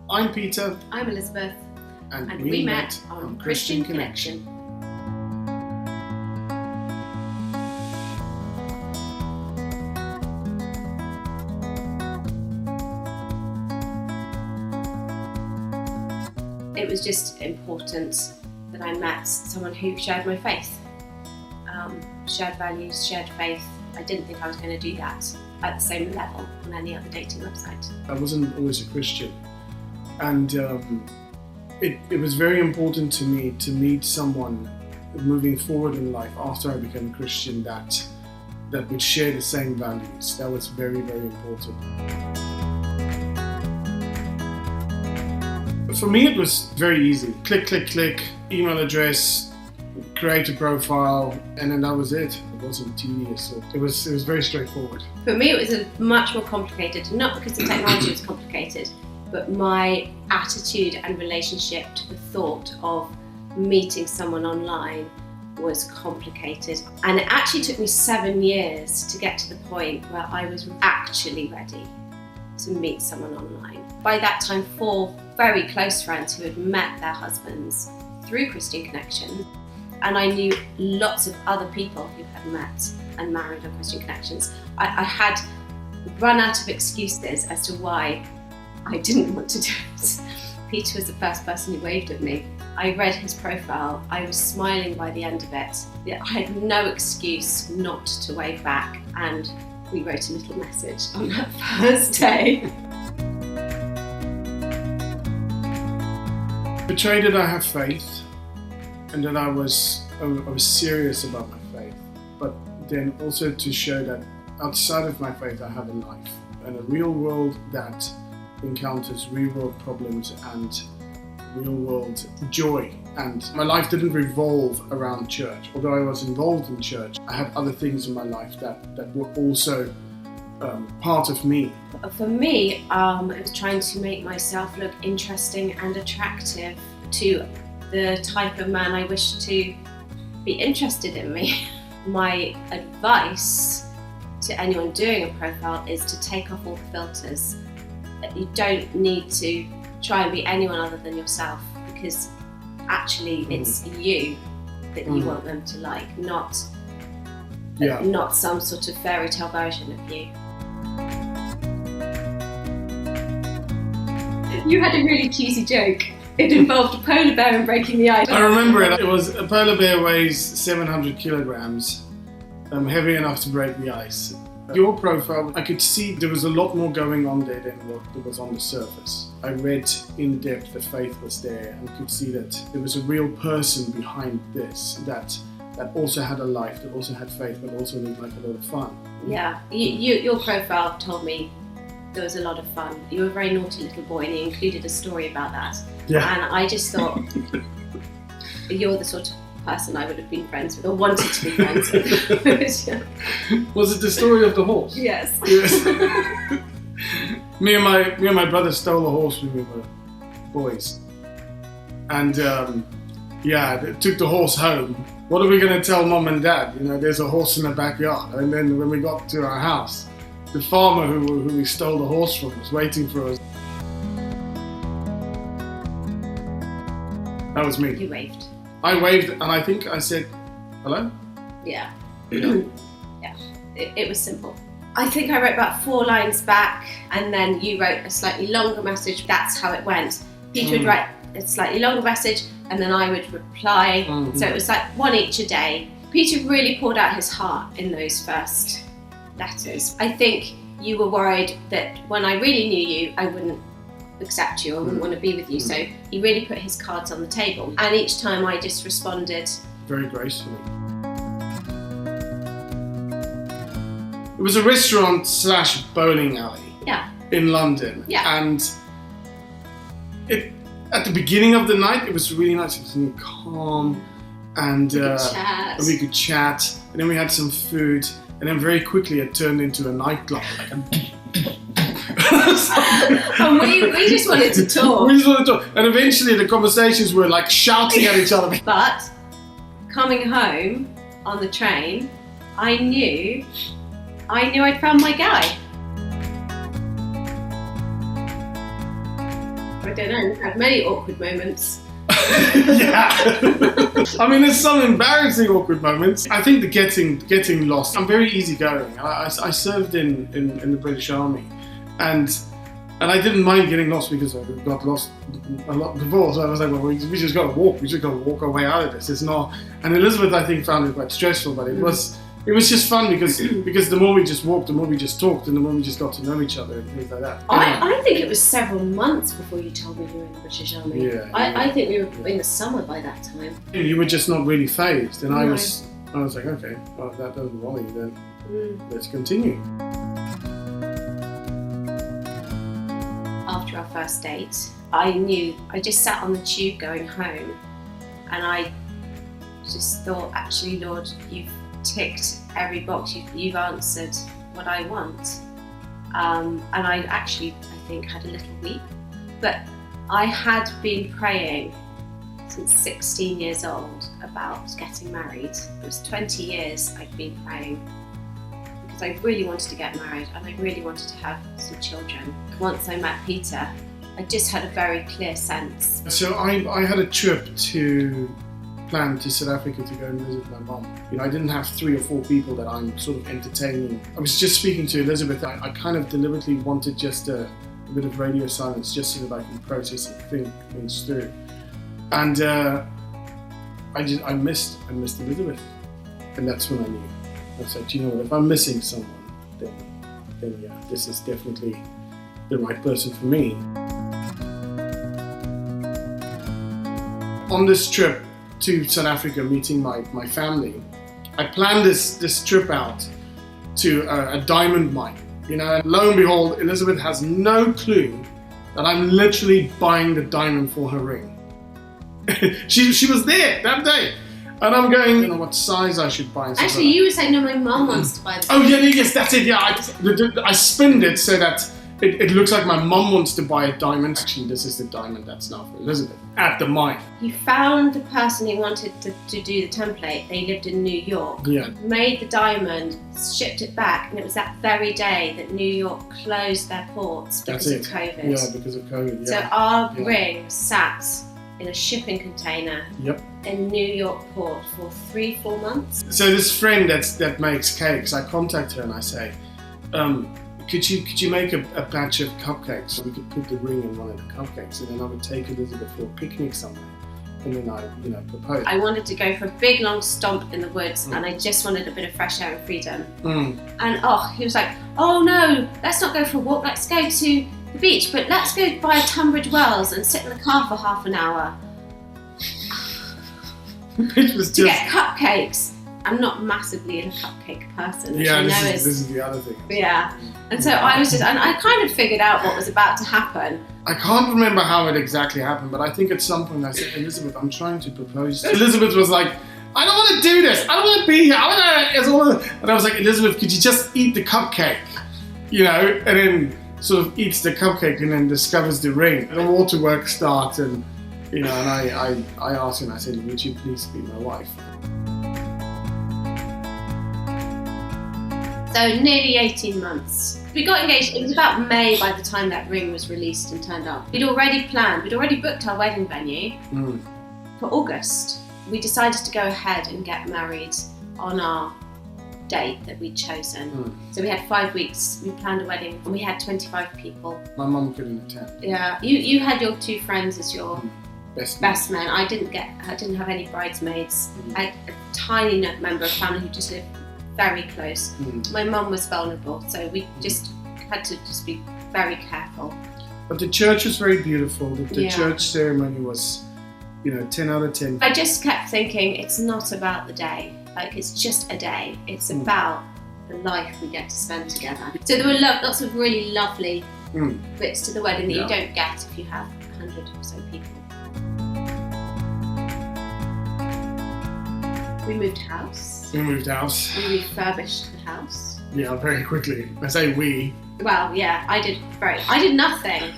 I'm Peter. I'm Elizabeth. And we met on Christian Connection. It was just important that I met someone who shared my faith, shared values, shared faith. I didn't think I was going to do that at the same level on any other dating website. I wasn't always a Christian, and it was very important to me to meet someone moving forward in life after I became a Christian that would share the same values. That was very, very important. For me, it was very easy. Click, click, click, email address, create a profile, and then that was it. It wasn't tedious. It was very straightforward. For me, it was much more complicated, not because the technology was complicated, but my attitude and relationship to the thought of meeting someone online was complicated. And it actually took me 7 years to get to the point where I was actually ready to meet someone online. By that time, 4 very close friends who had met their husbands through Christian Connection, and I knew lots of other people who had met and married on Christian Connections. I had run out of excuses as to why I didn't want to do it. Pieter was the first person who waved at me. I read his profile, I was smiling by the end of it. I had no excuse not to wave back, and we wrote a little message on that first day. Portray that I have faith and that I was serious about my faith, but then also to show that outside of my faith I have a life and a real world that encounters real world problems and real world joy. And my life didn't revolve around church. Although I was involved in church, I had other things in my life that were also part of me. For me, I was trying to make myself look interesting and attractive to the type of man I wished to be interested in me. My advice to anyone doing a profile is to take off all the filters. You don't need to try and be anyone other than yourself, because actually it's you that you want them to like, not some sort of fairy tale version of you. You had a really cheesy joke. It involved a polar bear and breaking the ice. I remember it. It was a polar bear weighs 700 kilograms, heavy enough to break the ice. Your profile, I could see there was a lot more going on there than what was on the surface. I read in depth the faith was there and could see that there was a real person behind this that also had a life, that also had faith, but also lived like a lot of fun. Yeah, your profile told me there was a lot of fun. You were a very naughty little boy, and you included a story about that. Yeah. And I just thought you're the sort of person I would have been friends with or wanted to be friends with. Was it the story of the horse? Yes. me and my brother stole a horse when we were boys, and they took the horse home. What are we going to tell mom and dad? There's a horse in the backyard. And then when we got to our house, the farmer who we stole the horse from was waiting for us. That was me. You waved. I waved, and I think I said, hello? Yeah. Yeah. It was simple. I think I wrote about 4 lines back, and then you wrote a slightly longer message. That's how it went. Pieter would write a slightly longer message, and then I would reply. So it was like 1 each a day. Pieter really poured out his heart in those first letters. I think you were worried that when I really knew you, I wouldn't accept you, I wouldn't want to be with you. So he really put his cards on the table. And each time I just responded very gracefully. It was a restaurant / bowling alley in London. Yeah. And at the beginning of the night, it was really nice. It was really calm, and we could chat. And then we had some food, and then very quickly it turned into a nightclub. And we just wanted to talk. And eventually the conversations were like shouting at each other. But coming home on the train, I knew I'd found my guy. I don't know. We've had many awkward moments. Yeah. I mean, there's some embarrassing awkward moments. I think the getting lost. I'm very easygoing. I served in the British Army, and I didn't mind getting lost because I got lost a lot before. So I was like, well, we just got to walk. We just got to walk our way out of this. It's not. And Elizabeth, I think, found it quite stressful, but it was just fun because the more we just walked, the more we just talked, and the more we just got to know each other and things like that. I think it was several months before you told me you were in the British Army. Yeah, I think we were in the summer by that time. You were just not really phased, and I was like, okay, well, if that doesn't worry you, then let's continue. After our first date, I just sat on the tube going home, and I just thought, actually, Lord, you've ticked every box, you've answered what I want. And I think had a little weep. But I had been praying since 16 years old about getting married. It was 20 years I'd been praying because I really wanted to get married and I really wanted to have some children. Once I met Pieter, I just had a very clear sense. So I had a trip to plan to South Africa to go and visit my mum. You know, I didn't have 3 or 4 people that I'm sort of entertaining. I was just speaking to Elizabeth. I kind of deliberately wanted just a bit of radio silence just so that I can process and think things through. And I missed Elizabeth. And that's when I knew. I said, you know what, if I'm missing someone, then yeah, this is definitely the right person for me. On this trip to South Africa, meeting my family, I planned this trip out to a diamond mine. You know, and lo and behold, Elizabeth has no clue that I'm literally buying the diamond for her ring. she was there that day, and I'm going, you know, what size I should buy. Actually, you were saying, no, my mum wants to buy the diamond. Oh yeah, yes, that's it. Yeah, I spinned it so that it looks like my mum wants to buy a diamond. Actually, this is the diamond that's now for Elizabeth at the mine. You found the person who wanted to do the template. They lived in New York. Yeah. Made the diamond, shipped it back, and it was that very day that New York closed their ports because of COVID. Yeah, because of COVID. Yeah. So our ring sat in a shipping container in New York port for 3-4 months. So this friend that makes cakes, I contact her and I say, could you make a batch of cupcakes so we could put the ring in one of the cupcakes, and then I would take Elizabeth for a picnic somewhere, and then I propose. I wanted to go for a big long stomp in the woods, and I just wanted a bit of fresh air and freedom. And he was like, oh no, let's not go for a walk, let's go to the beach, but let's go by Tunbridge Wells and sit in the car for half an hour. It was to get cupcakes. I'm not massively a cupcake person. Yeah, this is the other thing. Yeah. And so I was and I kind of figured out what was about to happen. I can't remember how it exactly happened, but I think at some point I said, Elizabeth, I'm trying to propose. Elizabeth was like, I don't want to do this. I don't want to be here. And I was like, Elizabeth, could you just eat the cupcake? You know, and then sort of eats the cupcake and then discovers the ring. And the waterworks start, and you know, and I asked her and I said, would you please be my wife? So nearly 18 months. We got engaged, it was about May by the time that ring was released and turned up. We'd already booked our wedding venue for August. We decided to go ahead and get married on our date that we'd chosen. So we had 5 weeks, we planned a wedding, and we had 25 people. My mum couldn't attend. Yeah, you had your 2 friends as your best men. I didn't have any bridesmaids. I had a tiny member of family who just lived very close. My mum was vulnerable, so we just had to be very careful. But the church was very beautiful. The church ceremony was, 10 out of 10. I just kept thinking, it's not about the day. Like, it's just a day. It's about the life we get to spend together. So there were lots of really lovely bits to the wedding that you don't get if you have 100 or so people. We moved house. We refurbished the house. Yeah, very quickly. I say we. Well, yeah, I did nothing.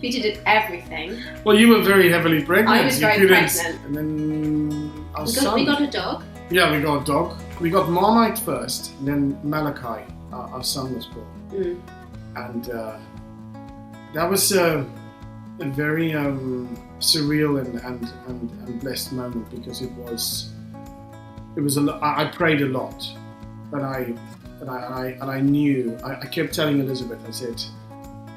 Pieter did everything. Well, you were very heavily pregnant. I was very pregnant. And then we got a dog. Yeah, we got a dog. We got Marmite first, and then Malachi, our son, was born. And that was a very surreal and blessed moment, because it was a lot. I prayed a lot, and I knew. I kept telling Elizabeth. I said,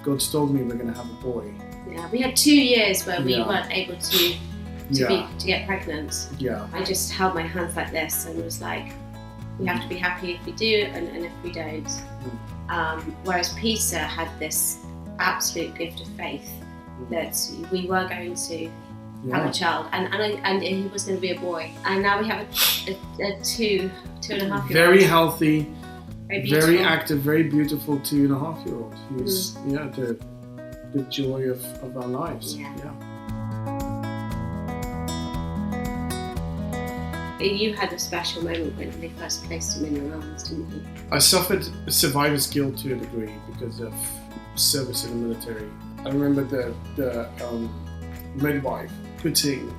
God's told me we're going to have a boy. Yeah, we had 2 years where we weren't able to get pregnant. Yeah. I just held my hands like this and was like, we have to be happy if we do and if we don't. Whereas Pieter had this absolute gift of faith that we were going to have a child, and he was going to be a boy. And now we have a 2.5-year-old. Very healthy, very active, very beautiful 2.5-year-old. Who's the joy of our lives. Yeah. You had a special moment when they first placed him in your arms, didn't you? I suffered survivor's guilt to a degree because of service in the military. I remember the midwife putting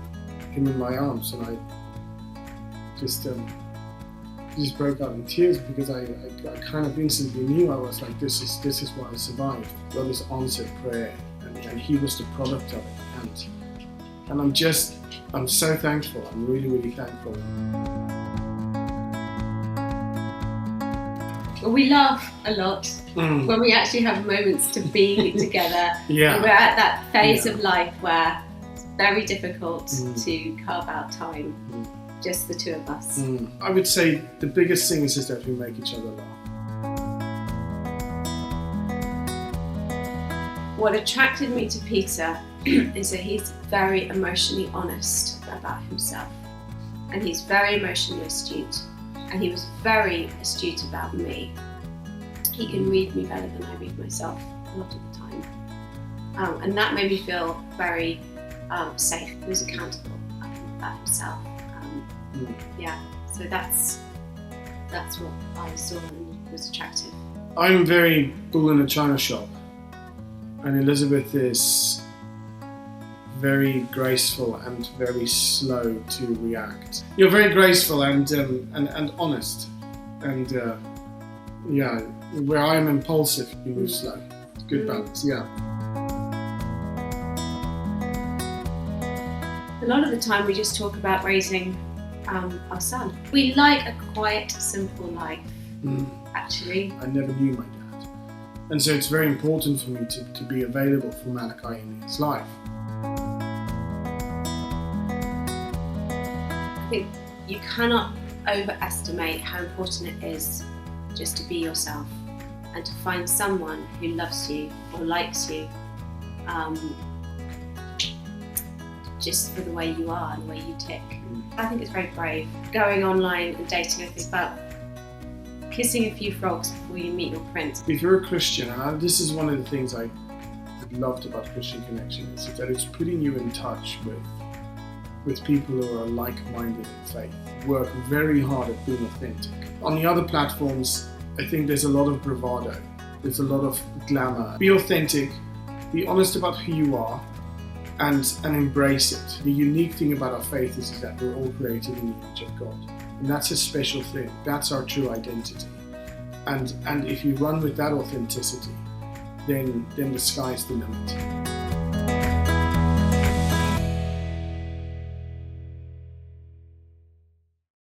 him in my arms, and I just broke out in tears, because I kind of instantly knew. I was like, this is why I survived. God has answered prayer, and he was the product of it. And I'm so thankful. I'm really, really thankful. We laugh a lot when we actually have moments to be together. Yeah. And we're at that phase of life where it's very difficult to carve out time, just the two of us. I would say the biggest thing is that we make each other laugh. What attracted me to Pieter is that he's very emotionally honest about himself, and he's very emotionally astute, and he was very astute about me. He can read me better than I read myself a lot of the time, and that made me feel very safe. He was accountable about himself. So that's what I saw and was attractive. I'm very bull in a china shop, and Elizabeth is very graceful and very slow to react. You're very graceful and honest, and where I am impulsive, you move slow. Good balance, yeah. A lot of the time we just talk about raising our son. We like a quiet, simple life, actually. I never knew my dad, and so it's very important for me to be available for Malachi in his life. I think you cannot overestimate how important it is just to be yourself and to find someone who loves you or likes you just for the way you are and the way you tick. I think it's very brave. Going online and dating, I think about kissing a few frogs before you meet your prince. If you're a Christian, and this is one of the things I loved about Christian Connection, is that it's putting you in touch with people who are like-minded in faith. Work very hard at being authentic. On the other platforms, I think there's a lot of bravado. There's a lot of glamour. Be authentic, be honest about who you are, and embrace it. The unique thing about our faith is that we're all created in the image of God. And that's a special thing. That's our true identity. And if you run with that authenticity, then the sky's the limit.